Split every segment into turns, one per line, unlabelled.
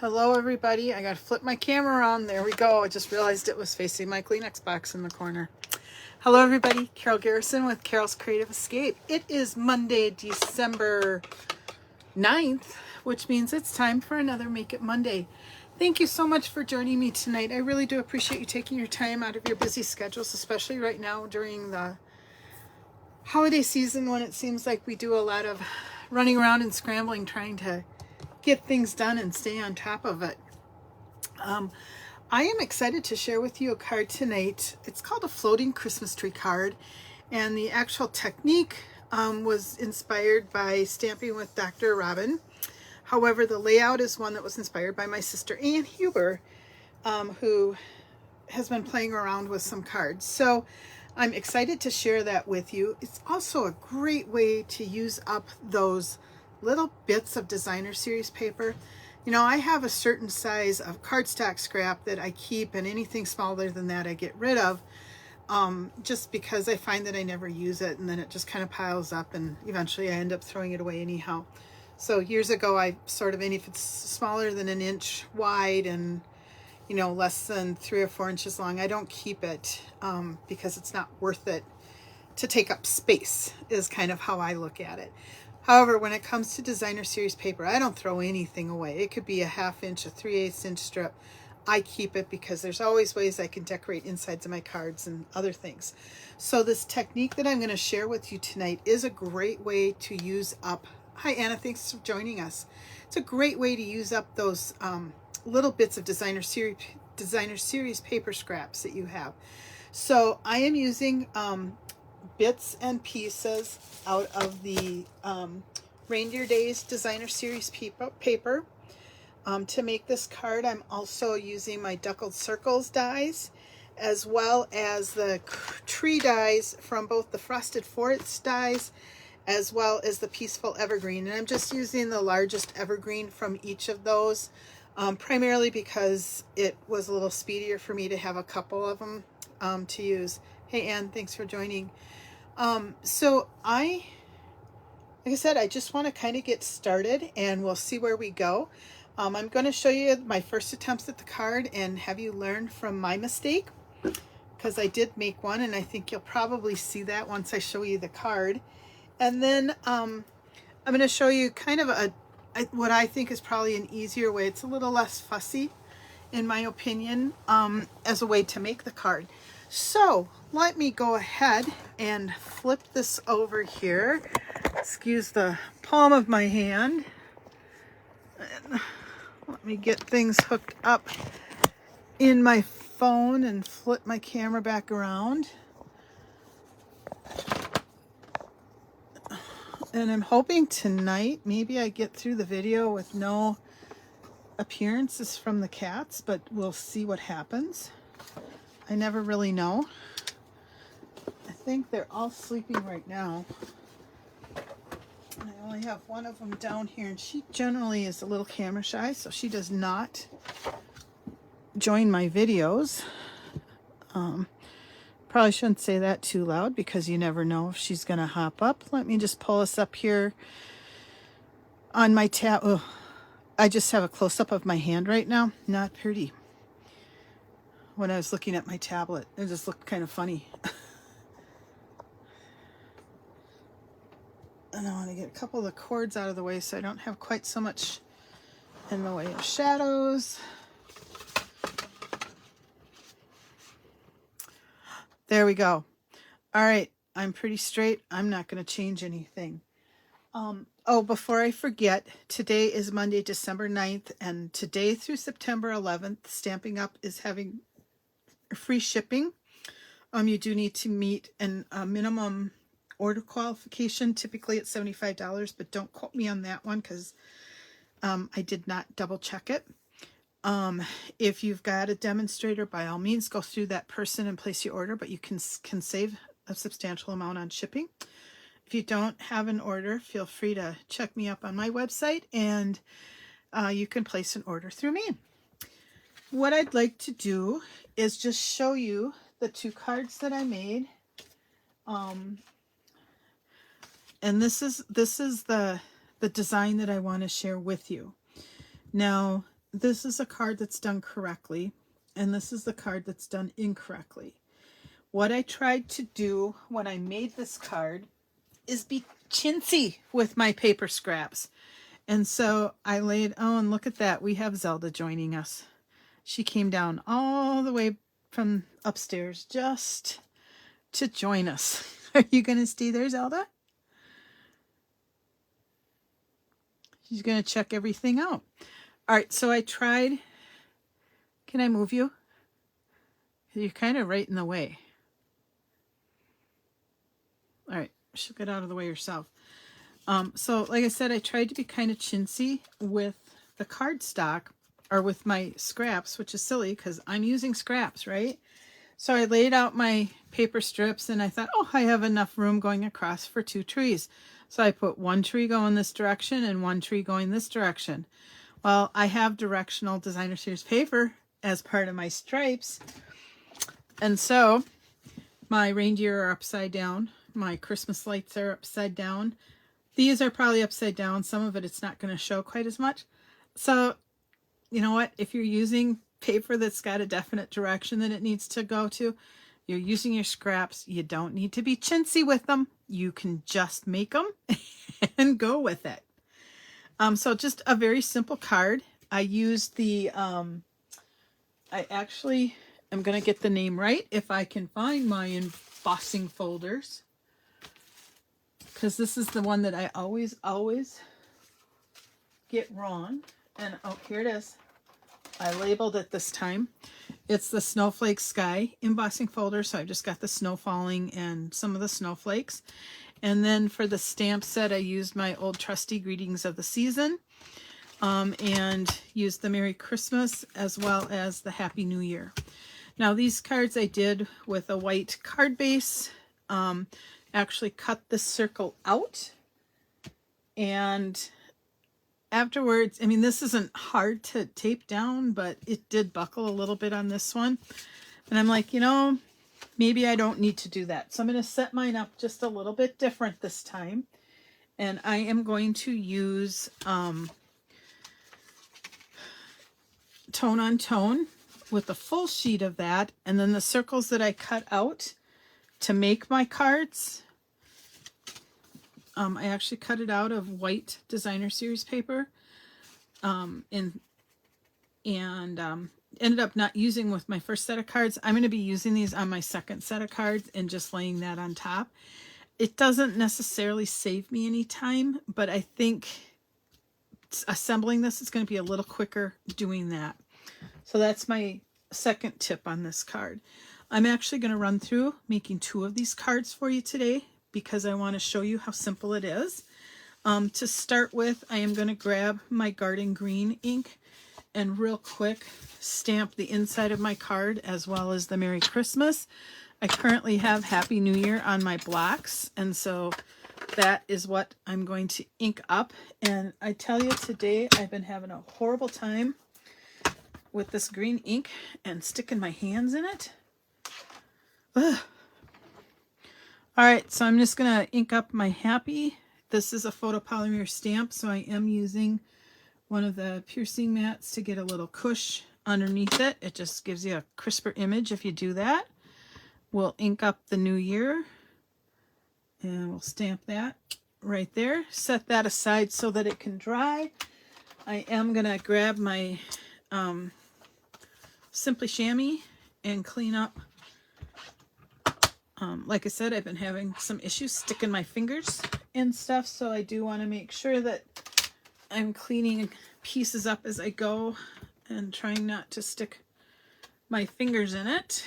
Hello everybody. I gotta flip my camera around. There we go. I just realized it was facing my Kleenex box in the corner. Hello everybody. Carol Garrison with Carol's Creative Escape. It is Monday, December 9th, which means it's time for another Make It Monday. Thank you so much for joining me tonight. I really do appreciate you taking your time out of your busy schedules, especially right now during the holiday season when it seems like we do a lot of running around and scrambling trying to get things done and stay on top of it. I am excited to share with you a card tonight. It's called a floating Christmas tree card, and the actual technique was inspired by Stamping with Dr. Robin. However, the layout is one that was inspired by my sister Ann Huber, who has been playing around with some cards. So I'm excited to share that with you. It's also a great way to use up those little bits of designer series paper. You know, I have a certain size of cardstock scrap that I keep, and anything smaller than that I get rid of, just because I find that I never use it, and then it just kind of piles up, and eventually I end up throwing it away anyhow. So years ago I sort of, and if it's smaller than an inch wide and you know less than 3 or 4 inches long, I don't keep it because it's not worth it to take up space, is kind of how I look at it. However, when it comes to designer series paper, I don't throw anything away. It could be a 1/2 inch, a 3/8 inch strip. I keep it because there's always ways I can decorate insides of my cards and other things. So this technique that I'm going to share with you tonight is a great way to use up. Hi Anna, thanks for joining us. It's a great way to use up those little bits of designer series paper scraps that you have. So I am using bits and pieces out of the Reindeer Days designer series paper to make this card. I'm also using my Duckled Circles dies, as well as the tree dies from both the Frosted Forest dies as well as the Peaceful Evergreen, and I'm just using the largest evergreen from each of those, primarily because it was a little speedier for me to have a couple of them to use. Hey Ann, thanks for joining. So like I said, I just want to kind of get started and we'll see where we go. I'm going to show you my first attempts at the card and have you learn from my mistake, because I did make one, and I think you'll probably see that once I show you the card. And then I'm going to show you kind of what I think is probably an easier way. It's a little less fussy, in my opinion, as a way to make the card. So let me go ahead and flip this over here. Excuse the palm of my hand. And let me get things hooked up in my phone and flip my camera back around. And I'm hoping tonight maybe I get through the video with no appearances from the cats, but we'll see what happens. I never really know. I think they're all sleeping right now. I only have one of them down here, and she generally is a little camera shy, so she does not join my videos. Probably shouldn't say that too loud because you never know if she's going to hop up. Let me just pull us up here on my tab. Oh, I just have a close-up of my hand right now. Not pretty. When I was looking at my tablet, it just looked kind of funny. And I want to get a couple of the cords out of the way so I don't have quite so much in the way of shadows. There we go. All right, I'm pretty straight. I'm not going to change anything. Oh, before I forget, today is Monday, December 9th, and today through September 11th, Stampin' Up! Is having free shipping. You do need to meet a minimum order qualification. Typically it's $75, but don't quote me on that one because I did not double check it. If you've got a demonstrator, by all means go through that person and place your order, but you can save a substantial amount on shipping. If you don't have an order, feel free to check me up on my website, and you can place an order through me. What I'd like to do is just show you the 2 cards that I made. And this is the design that I want to share with you. Now, this is a card that's done correctly, and this is the card that's done incorrectly. What I tried to do when I made this card is be chintzy with my paper scraps. And so I laid, oh, and look at that. We have Zelda joining us. She came down all the way from upstairs just to join us. Are you going to stay there, Zelda? She's going to check everything out. All right, so I tried. Can I move you? You're kind of right in the way. All right, she'll get out of the way herself. So like I said, I tried to be kind of chintzy with the cardstock, or with my scraps, which is silly because I'm using scraps, right? So I laid out my paper strips and I thought, oh, I have enough room going across for 2 trees. So I put 1 tree going this direction and 1 tree going this direction. Well, I have directional designer series paper as part of my stripes. And so my reindeer are upside down. My Christmas lights are upside down. These are probably upside down. Some of it's not going to show quite as much. So, you know what? If you're using paper that's got a definite direction that it needs to go to, you're using your scraps. You don't need to be chintzy with them. You can just make them and go with it. So just a very simple card. I used the, I actually am going to get the name right if I can find my embossing folders, because this is the one that I always get wrong. And oh, here it is. I labeled it this time. It's the Snowflake Sky embossing folder. So I've just got the snow falling and some of the snowflakes. And then for the stamp set, I used my old trusty Greetings of the Season, and used the Merry Christmas as well as the Happy New Year. Now these cards I did with a white card base. Actually cut the circle out, and afterwards, I mean, this isn't hard to tape down, but it did buckle a little bit on this one. And I'm like, you know, maybe I don't need to do that. So I'm going to set mine up just a little bit different this time. And I am going to use tone on tone with a full sheet of that. And then the circles that I cut out to make my cards, I actually cut it out of white designer series paper, and ended up not using with my first set of cards. I'm going to be using these on my second set of cards and just laying that on top. It doesn't necessarily save me any time, but I think assembling this is going to be a little quicker doing that. So that's my second tip on this card. I'm actually going to run through making 2 of these cards for you today because I want to show you how simple it is. To start with, I am going to grab my Garden Green ink and real quick stamp the inside of my card as well as the Merry Christmas. I currently have Happy New Year on my blocks, and so that is what I'm going to ink up. And I tell you, today I've been having a horrible time with this green ink and sticking my hands in it. Ugh. All right, so I'm just going to ink up my Happy. This is a photopolymer stamp, so I am using one of the piercing mats to get a little cush underneath it. It just gives you a crisper image if you do that. We'll ink up the New Year, and we'll stamp that right there. Set that aside so that it can dry. I am going to grab my Simply Chamois and clean up. Like I said, I've been having some issues sticking my fingers in stuff, so I do want to make sure that I'm cleaning pieces up as I go and trying not to stick my fingers in it.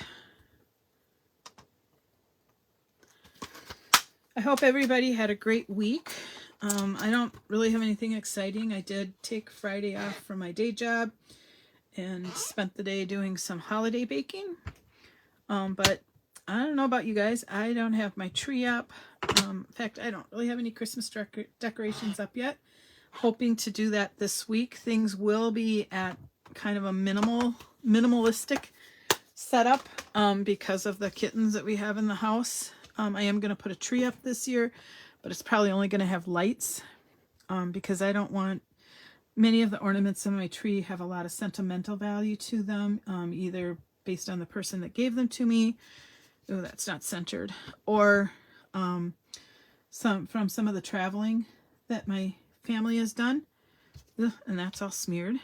I hope everybody had a great week. I don't really have anything exciting. I did take Friday off from my day job and spent the day doing some holiday baking. But I don't know about you guys. I don't have my tree up. In fact, I don't really have any Christmas decorations up yet. Hoping to do that this week. Things will be at kind of a minimalistic setup because of the kittens that we have in the house. I am going to put a tree up this year, but it's probably only going to have lights because I don't want Many of the ornaments in my tree have a lot of sentimental value to them, either based on the person that gave them to me. Oh, that's not centered. Or some of the traveling that my family has done. Ugh, and that's all smeared.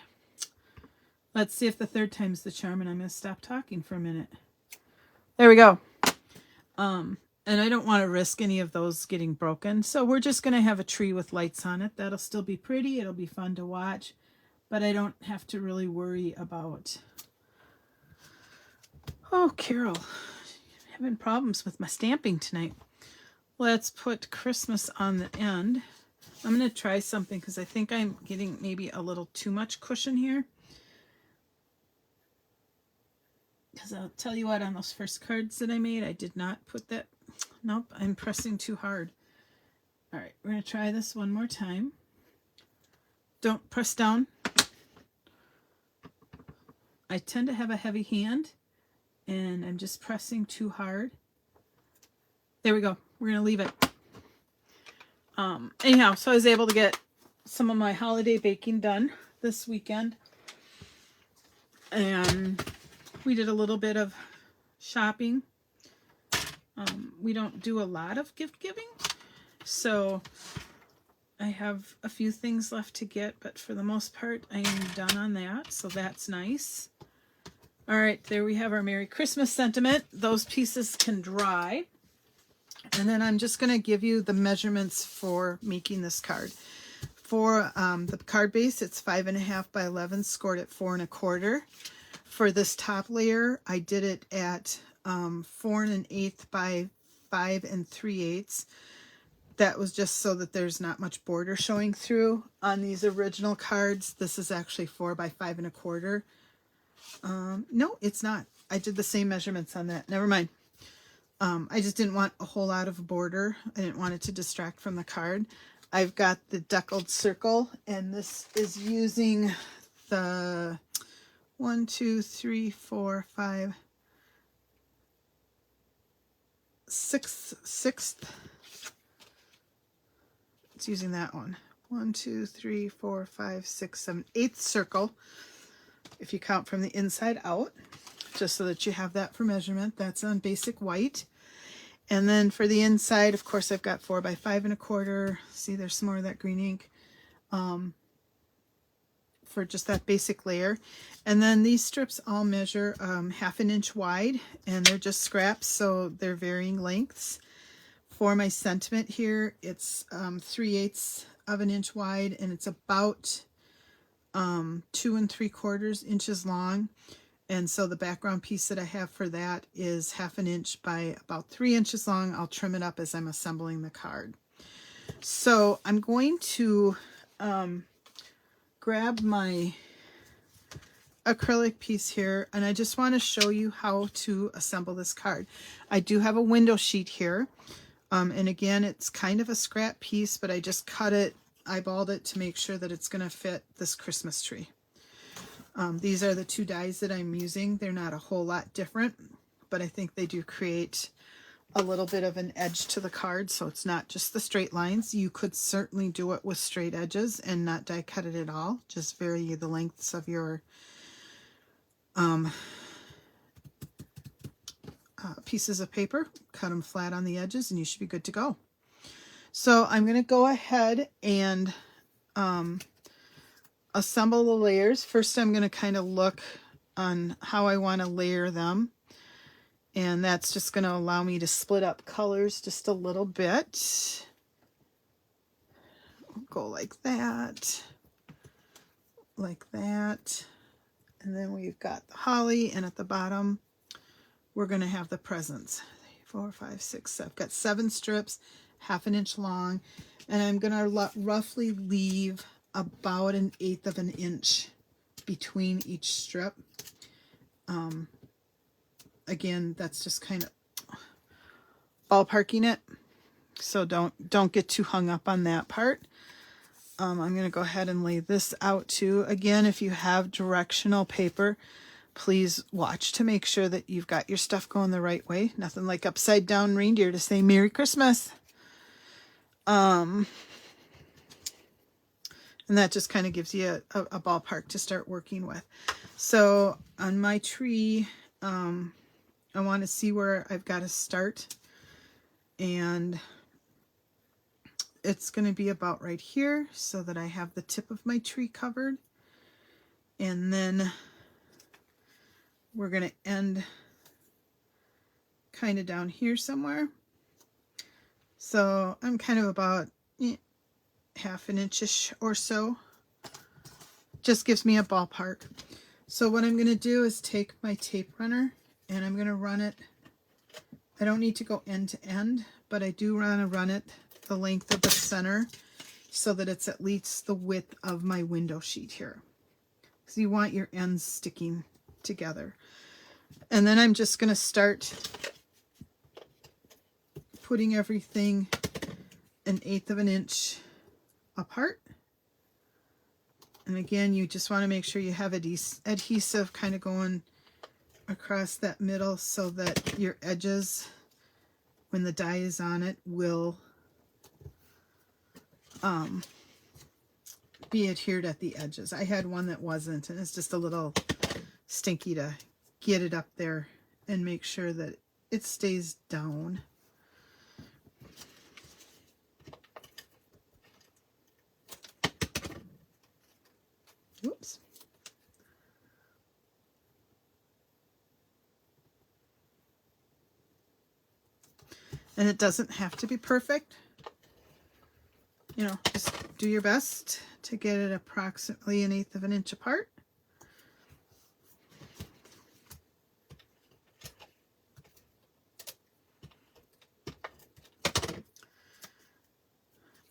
Let's see if the third time's the charm, and I'm going to stop talking for a minute. There we go. And I don't want to risk any of those getting broken. So we're just going to have a tree with lights on it. That'll still be pretty. It'll be fun to watch. But I don't have to really worry about... Oh, Carol, I'm having problems with my stamping tonight. Let's put Christmas on the end. I'm going to try something because I think I'm getting maybe a little too much cushion here. Because I'll tell you what, on those first cards that I made, I did not put that. Nope, I'm pressing too hard. All right, we're going to try this one more time. Don't press down. I tend to have a heavy hand, and I'm just pressing too hard. There we go. We're going to leave it. Anyhow, so I was able to get some of my holiday baking done this weekend. And we did a little bit of shopping. We don't do a lot of gift giving, so I have a few things left to get, but for the most part, I am done on that, so that's nice. All right, there we have our Merry Christmas sentiment. Those pieces can dry, and then I'm just going to give you the measurements for making this card. For the card base, it's 5.5 by 11, scored at 4 1/4. For this top layer, I did it at 4 1/8 by 5 3/8. That was just so that there's not much border showing through. On these original cards, this is actually 4 by 5 1/4. No, it's not. I did the same measurements on that. Never mind. I just didn't want a whole lot of border. I didn't want it to distract from the card. I've got the deckled circle, and this is using the 1, 2, 3, 4, 5, 6th. It's using that one. 1, 2, 3, 4, 5, 6, 7, 8th circle. If you count from the inside out, just so that you have that for measurement. That's on basic white. And then for the inside, of course, I've got 4 by 5 1/4. See, there's some more of that green ink. For just that basic layer. And then these strips all measure 1/2 inch wide, and they're just scraps, so they're varying lengths. For my sentiment here, it's 3/8 of an inch wide, and it's about 2 3/4 inches long. And so the background piece that I have for that is 1/2 inch by about 3 inches long. I'll trim it up as I'm assembling the card. So I'm going to grab my acrylic piece here, and I just want to show you how to assemble this card. I do have a window sheet here, and again, it's kind of a scrap piece, but I just cut it, eyeballed it to make sure that it's going to fit this Christmas tree. These are the 2 dies that I'm using. They're not a whole lot different, but I think they do create a little bit of an edge to the card, so it's not just the straight lines. You could certainly do it with straight edges and not die cut it at all. Just vary the lengths of your pieces of paper, cut them flat on the edges, and you should be good to go. So I'm going to go ahead and assemble the layers. First, I'm going to kind of look on how I want to layer them. And that's just going to allow me to split up colors just a little bit. Go like that. Like that. And then we've got the holly, and at the bottom, we're going to have the presents. 3, 4, 5, 6, 7. I've got 7 strips, 1/2 inch long. And I'm going to roughly leave about 1/8 of an inch between each strip. Again, that's just kind of ballparking it, so don't get too hung up on that part. I'm going to go ahead and lay this out too. Again, if you have directional paper, please watch to make sure that you've got your stuff going the right way. Nothing like upside down reindeer to say Merry Christmas. And And that just kind of gives you a ballpark to start working with. So on my tree, I want to see where I've got to start. And it's going to be about right here so that I have the tip of my tree covered. And then we're going to end kind of down here somewhere. So I'm kind of about half an inch-ish or so. Just gives me a ballpark. So what I'm going to do is take my tape runner and I'm going to run it. I don't need to go end to end, but I do want to run it the length of the center so that it's at least the width of my window sheet here. Because you want your ends sticking together. And then I'm just going to start putting everything 1/8 of an inch apart. And again, you just want to make sure you have adhesive kind of going across that middle so that your edges, when the dye is on it, will be adhered at the edges. I had one that wasn't, and it's just a little stinky to get it up there and make sure that it stays down. Whoops. And it doesn't have to be perfect. You know, just do your best to get it approximately 1/8 of an inch apart.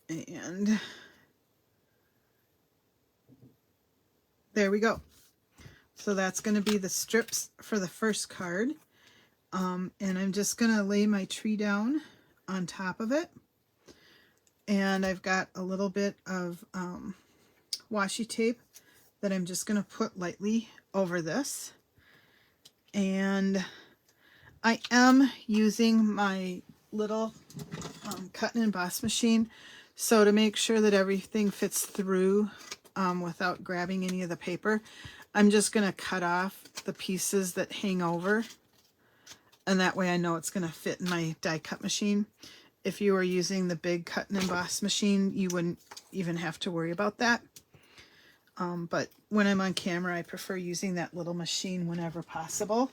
And there we go. So that's going to be the strips for the first card. And I'm just going to lay my tree down on top of it. And I've got a little bit of washi tape that I'm just going to put lightly over this. And I am using my little cut and emboss machine. So to make sure that everything fits through without grabbing any of the paper, I'm just going to cut off the pieces that hang over. And that way I know it's going to fit in my die cut machine. If you were using the big cut and emboss machine, you wouldn't even have to worry about that. But when I'm on camera, I prefer using that little machine whenever possible.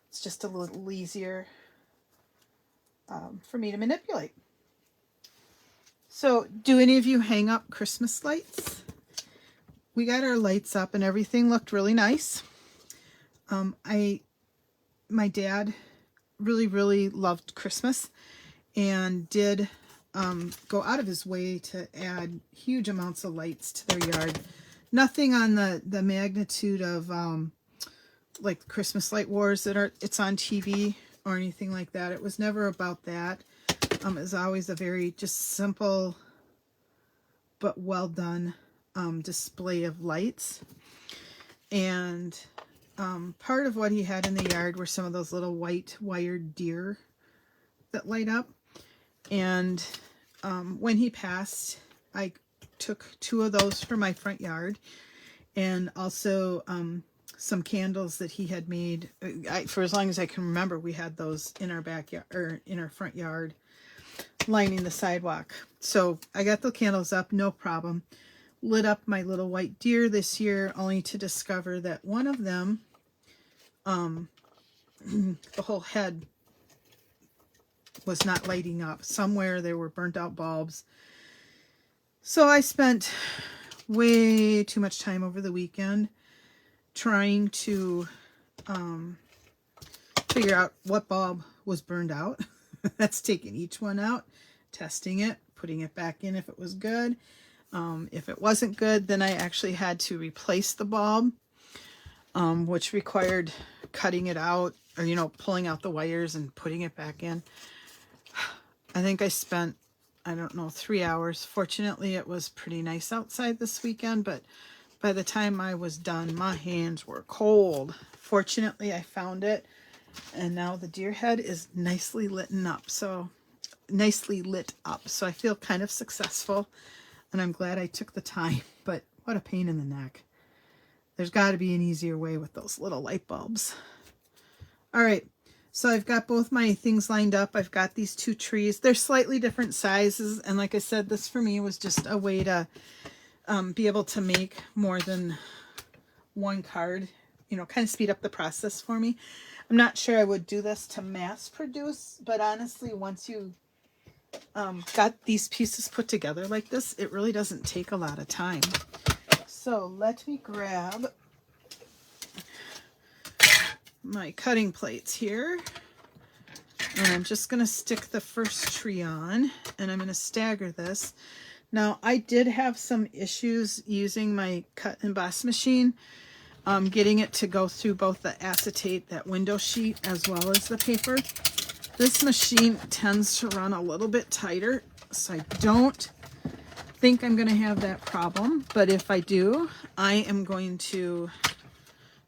It's just a little easier for me to manipulate. So, do any of you hang up Christmas lights? We got our lights up and everything looked really nice. My dad really loved Christmas and did go out of his way to add huge amounts of lights to their yard. Nothing on the magnitude of like Christmas light wars that it's on TV or anything like that. It was never about that. It was always a very just simple but well done display of lights. And part of what he had in the yard were some of those little white wired deer that light up. And when he passed, I took 2 of those for my front yard, and also some candles that he had made. For as long as I can remember, we had those in our backyard or in our front yard, lining the sidewalk. So I got the candles up, no problem. Lit up my little white deer this year, only to discover that one of them, the whole head was not lighting up. Somewhere there were burnt out bulbs. So I spent way too much time over the weekend trying to figure out what bulb was burned out. That's taking each one out, testing it, putting it back in if it was good. If it wasn't good, then I actually had to replace the bulb, which required cutting it out, or, you know, pulling out the wires and putting it back in. I think I spent, I don't know, 3 hours. Fortunately, it was pretty nice outside this weekend, but by the time I was done, my hands were cold. Fortunately, I found it, and now the deer head is nicely lit up. So I feel kind of successful. and I'm glad I took the time, but what a pain in the neck. There's got to be an easier way with those little light bulbs. All right, so I've got both my things lined up. I've got these two trees. They're slightly different sizes, and like I said, this for me was just a way to be able to make more than one card, you know, kind of speed up the process for me. I'm not sure I would do this to mass produce, but honestly, once you got these pieces put together like this, it really doesn't take a lot of time. So let me grab my cutting plates here, and I'm just going to stick the first tree on, and I'm going to stagger this. Now, I did have some issues using my cut and emboss machine, getting it to go through both the acetate, that window sheet, as well as the paper. This machine tends to run a little bit tighter, so I don't think I'm going to have that problem. But if I do, I am going to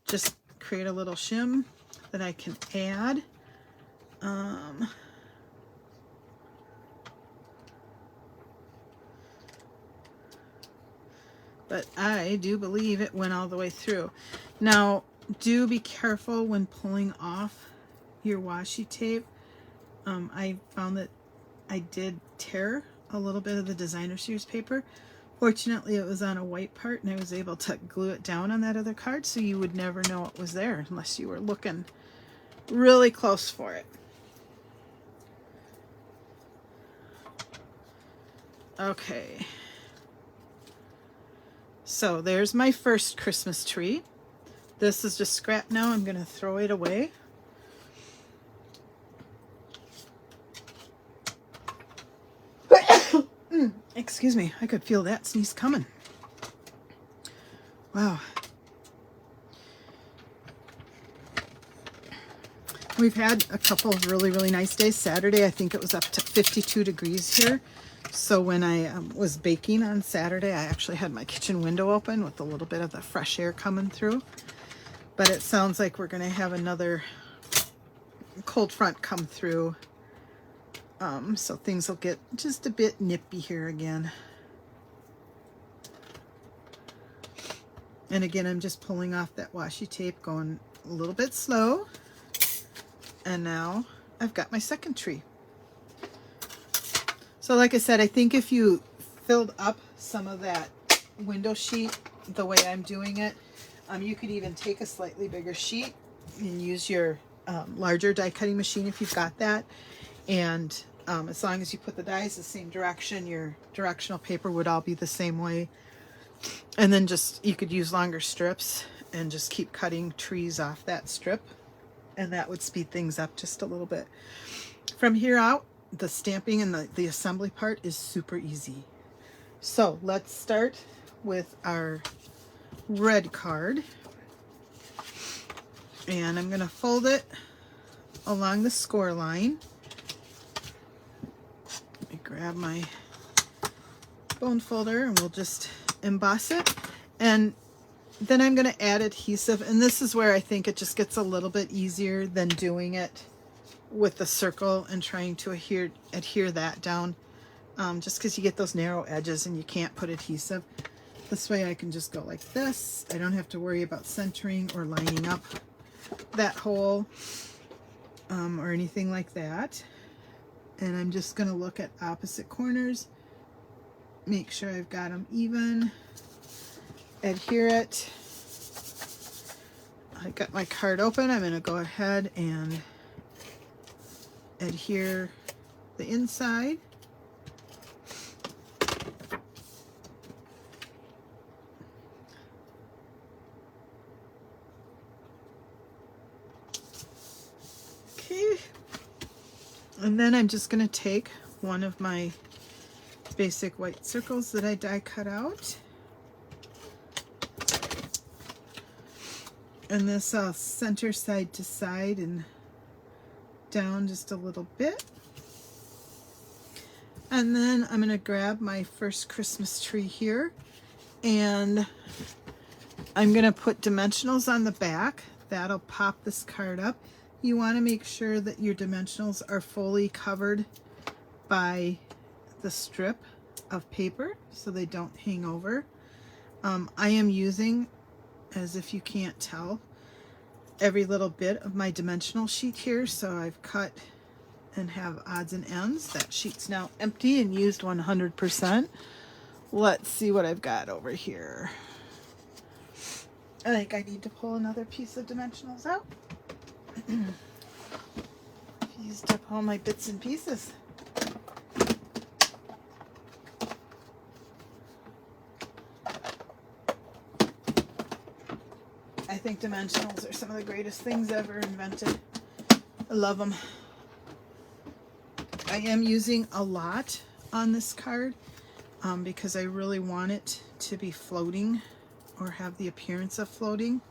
just create a little shim that I can add. But I do believe it went all the way through. Now, do be careful when pulling off your washi tape. I found that I did tear a little bit of the designer series paper. Fortunately, it was on a white part, and I was able to glue it down on that other card, so you would never know it was there unless you were looking really close for it. Okay. So there's my first Christmas tree. This is just scrap now. I'm going to throw it away. Excuse me, I could feel that sneeze coming. Wow. We've had a couple of really, really nice days. Saturday, I think it was up to 52 degrees here. So when I was baking on Saturday, I actually had my kitchen window open with a little bit of the fresh air coming through. But it sounds like we're going to have another cold front come through. So things will get just a bit nippy here again. And again, I'm just pulling off that washi tape, going a little bit slow. And now I've got my second tree. So like I said, I think if you filled up some of that window sheet the way I'm doing it, you could even take a slightly bigger sheet and use your larger die cutting machine if you've got that. And as long as you put the dies the same direction, your directional paper would all be the same way. And then just, you could use longer strips and just keep cutting trees off that strip. And that would speed things up just a little bit. From here out, the stamping and the assembly part is super easy. So let's start with our red card. And I'm going to fold it along the score line. Let me grab my bone folder and we'll just emboss it. And then I'm going to add adhesive. And this is where I think it just gets a little bit easier than doing it with the circle and trying to adhere that down. Just because you get those narrow edges and you can't put adhesive. This way I can just go like this. I don't have to worry about centering or lining up that hole or anything like that. And I'm just going to look at opposite corners, make sure I've got them even, adhere it. I got my card open. I'm going to go ahead and adhere the inside. Okay. And then I'm just going to take one of my basic white circles that I die cut out. And this I'll center side to side and down just a little bit. And then I'm going to grab my first Christmas tree here, and I'm going to put dimensionals on the back. That'll pop this card up. You want to make sure that your dimensionals are fully covered by the strip of paper so they don't hang over. I am using, as if you can't tell, every little bit of my dimensional sheet here, so I've cut and have odds and ends. That sheet's now empty and used 100%. Let's see what I've got over here. I think I need to pull another piece of dimensionals out. Used up all my bits and pieces. I think dimensionals are some of the greatest things ever invented. I love them. I am using a lot on this card because I really want it to be floating or have the appearance of floating.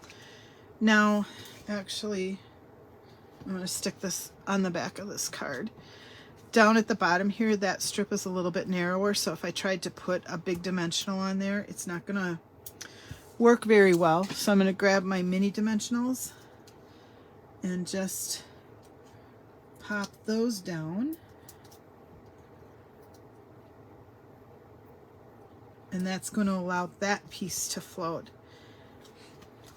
Now, actually, I'm going to stick this on the back of this card. Down at the bottom here, that strip is a little bit narrower, so if I tried to put a big dimensional on there, it's not going to work very well. So I'm going to grab my mini dimensionals and just pop those down. And that's going to allow that piece to float.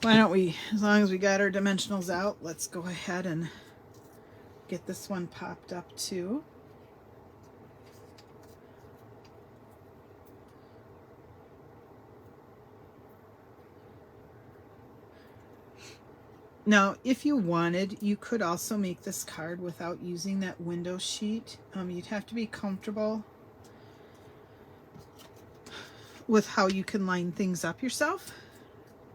Why don't we, as long as we got our dimensionals out, let's go ahead and get this one popped up too. Now, if you wanted, you could also make this card without using that window sheet. You'd have to be comfortable with how you can line things up yourself,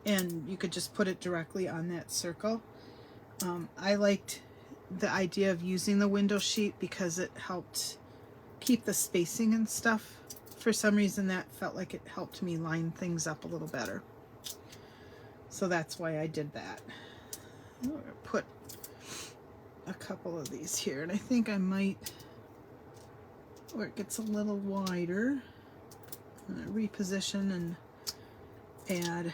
and you could just put it directly on that circle. I liked the idea of using the window sheet because it helped keep the spacing and stuff. For some reason that felt like it helped me line things up a little better, so that's why I did that. I'm going to put a couple of these here, and I think I might, where it gets a little wider, I'm going to reposition and add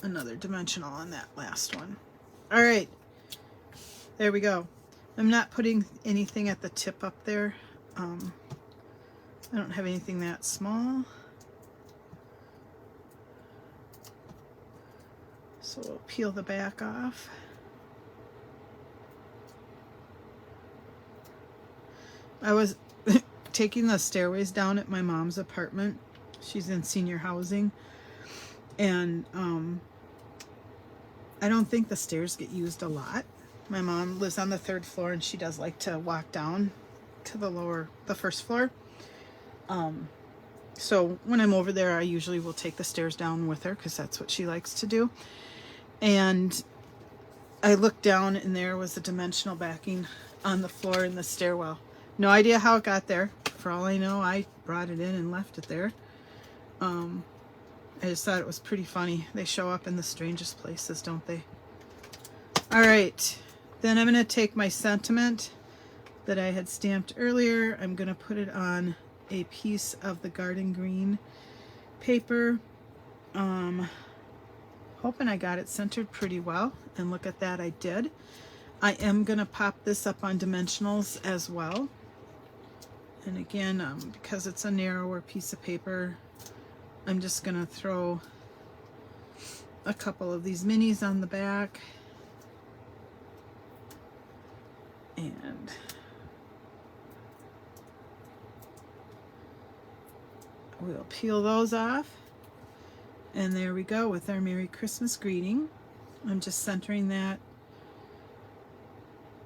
another dimensional on that last one. All right, there we go. I'm not putting anything at the tip up there. I don't have anything that small. So we'll peel the back off. I was taking the stairways down at my mom's apartment. She's in senior housing. And I don't think the stairs get used a lot. My mom lives on the 3rd floor, and she does like to walk down to the first floor. So when I'm over there, I usually will take the stairs down with her because that's what she likes to do. And I looked down, and there was a dimensional backing on the floor in the stairwell. No idea how it got there. For all I know, I brought it in and left it there. I just thought it was pretty funny. They show up in the strangest places, don't they? All right, then I'm going to take my sentiment that I had stamped earlier. I'm going to put it on a piece of the garden green paper. Hoping I got it centered pretty well, and look at that, I did. I am going to pop this up on dimensionals as well. And again, because it's a narrower piece of paper, I'm just going to throw a couple of these minis on the back. And we'll peel those off. And there we go with our Merry Christmas greeting. I'm just centering that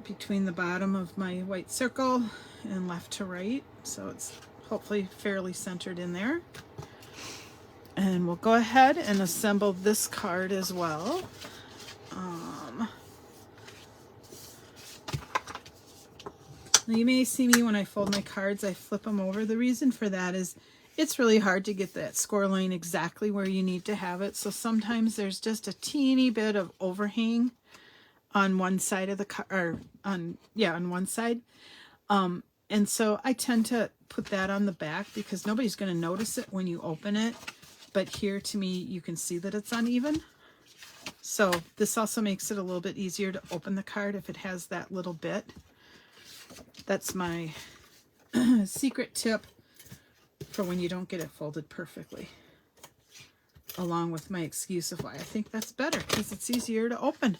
between the bottom of my white circle and left to right, so it's hopefully fairly centered in there. And we'll go ahead and assemble this card as well. You may see me when I fold my cards, I flip them over. The reason for that is it's really hard to get that score line exactly where you need to have it. So sometimes there's just a teeny bit of overhang on one side of the card, on one side. And so I tend to put that on the back because nobody's going to notice it when you open it. But here, to me, you can see that it's uneven. So this also makes it a little bit easier to open the card if it has that little bit. That's my secret tip for when you don't get it folded perfectly, along with my excuse of why I think that's better, because it's easier to open.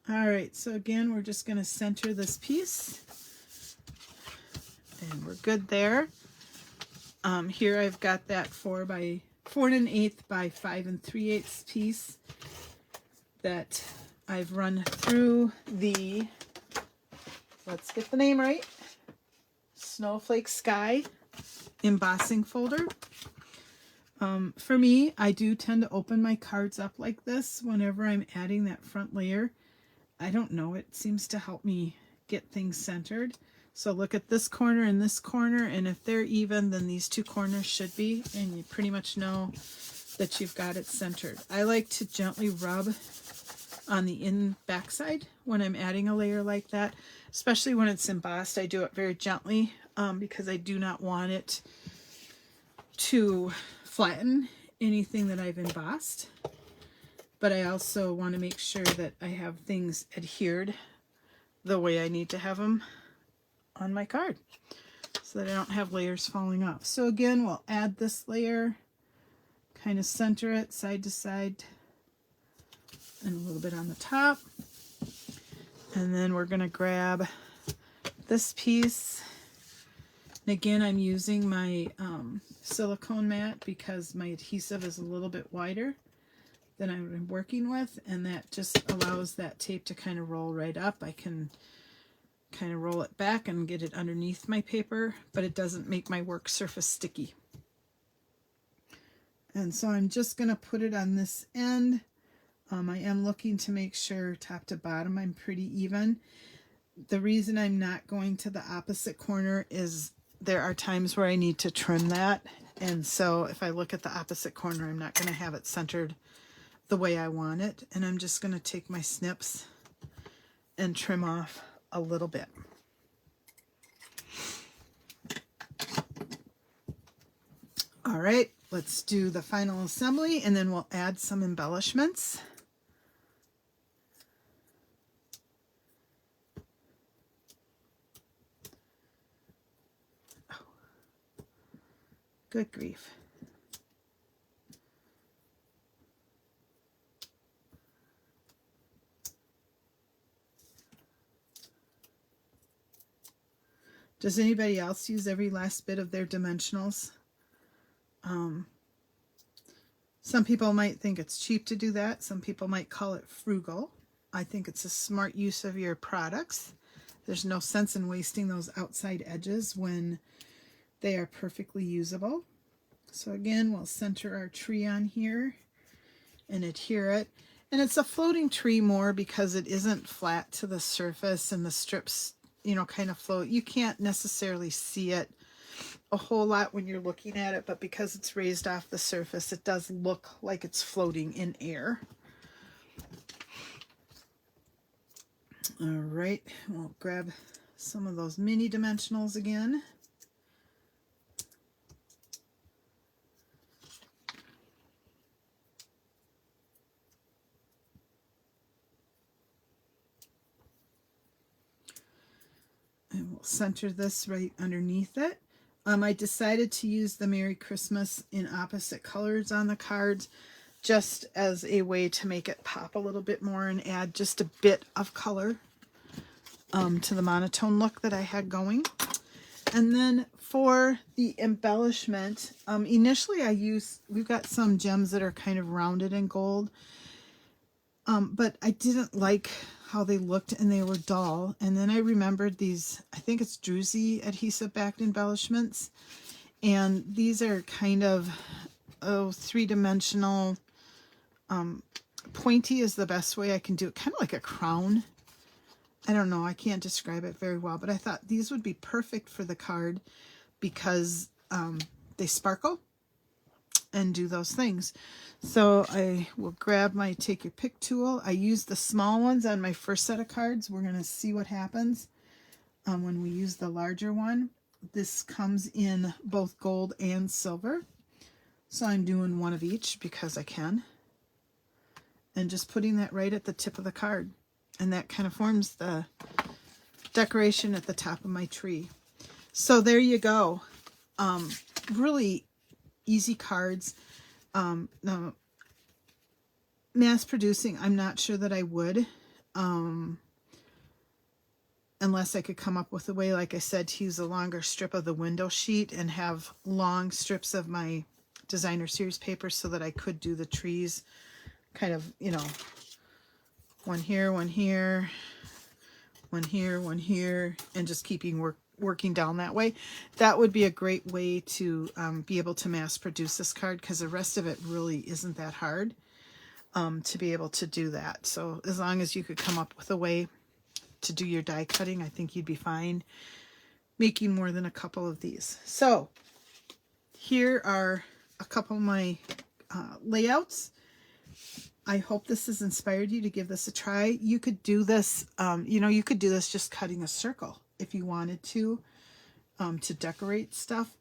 All right, so again, we're just going to center this piece, and we're good there. Here I've got that 4 1/8 by 5 3/8 piece that I've run through the, let's get the name right, Snowflake Sky embossing folder. For me, I do tend to open my cards up like this whenever I'm adding that front layer. I don't know, it seems to help me get things centered. So look at this corner and this corner, and if they're even, then these two corners should be, and you pretty much know that you've got it centered. I like to gently rub on the backside when I'm adding a layer like that, especially when it's embossed. I do it very gently because I do not want it to flatten anything that I've embossed. But I also want to make sure that I have things adhered the way I need to have them on my card, so that I don't have layers falling off. So again, we'll add this layer, kind of center it side to side, and a little bit on the top. And then we're going to grab this piece. And again, I'm using my silicone mat because my adhesive is a little bit wider than I've been working with, and that just allows that tape to kind of roll right up. I can kind of roll it back and get it underneath my paper, but it doesn't make my work surface sticky. And so I'm just going to put it on this end. I am looking to make sure top to bottom I'm pretty even. The reason I'm not going to the opposite corner is there are times where I need to trim that, and so if I look at the opposite corner, I'm not going to have it centered the way I want it, and I'm just going to take my snips and trim off a little bit. All right, let's do the final assembly, and then we'll add some embellishments. Oh, good grief. Does anybody else use every last bit of their dimensionals? Some people might think it's cheap to do that. Some people might call it frugal. I think it's a smart use of your products. There's no sense in wasting those outside edges when they are perfectly usable. So again, we'll center our tree on here and adhere it. And it's a floating tree more because it isn't flat to the surface, and the strips, you know, kind of float. You can't necessarily see it a whole lot when you're looking at it, but because it's raised off the surface, it does look like it's floating in air. All right, we'll grab some of those mini dimensionals again. And we'll center this right underneath it. I decided to use the Merry Christmas in opposite colors on the cards just as a way to make it pop a little bit more and add just a bit of color to the monotone look that I had going. And then for the embellishment, initially we've got some gems that are kind of rounded in gold, but I didn't like how they looked and they were dull. And then I remembered these, I think it's druzy adhesive backed embellishments, and these are kind of three-dimensional. Pointy is the best way I can do it, kind of like a crown. I don't know, I can't describe it very well, but I thought these would be perfect for the card because they sparkle and do those things. So I will grab my take your pick tool. I used the small ones on my first set of cards. We're going to see what happens when we use the larger one. This comes in both gold and silver, so I'm doing one of each because I can, and just putting that right at the tip of the card, and that kind of forms the decoration at the top of my tree. So there you go. Really easy cards. Now, mass producing, I'm not sure that I would. Unless I could come up with a way, like I said, to use a longer strip of the window sheet and have long strips of my designer series paper so that I could do the trees kind of, you know, one here, one here, one here, one here, and just keeping working down that way. That would be a great way to be able to mass produce this card, because the rest of it really isn't that hard to be able to do that. So as long as you could come up with a way to do your die cutting, I think you'd be fine making more than a couple of these. So here are a couple of my layouts. I hope this has inspired you to give this a try. You could do this, you know, you could do this just cutting a circle if you wanted to decorate stuff.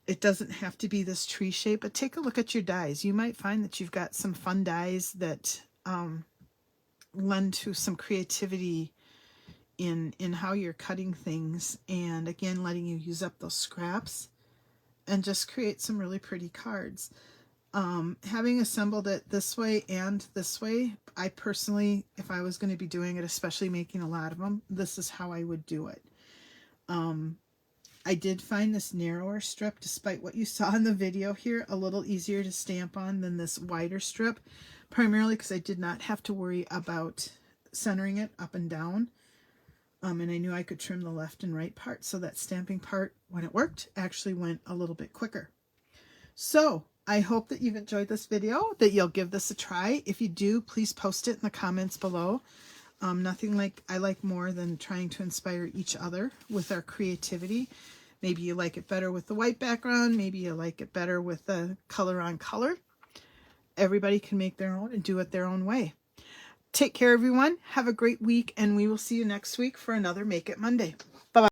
It doesn't have to be this tree shape, but take a look at your dies. You might find that you've got some fun dies that lend to some creativity in how you're cutting things, and again letting you use up those scraps and just create some really pretty cards. Having assembled it this way and this way, I personally, if I was going to be doing it, especially making a lot of them, this is how I would do it. I did find this narrower strip, despite what you saw in the video here, a little easier to stamp on than this wider strip, primarily because I did not have to worry about centering it up and down. And I knew I could trim the left and right part, so that stamping part, when it worked, actually went a little bit quicker. So I hope that you've enjoyed this video, that you'll give this a try. If you do, please post it in the comments below. Nothing like I like more than trying to inspire each other with our creativity. Maybe you like it better with the white background. Maybe you like it better with the color on color. Everybody can make their own and do it their own way. Take care, everyone. Have a great week, and we will see you next week for another Make It Monday. Bye-bye.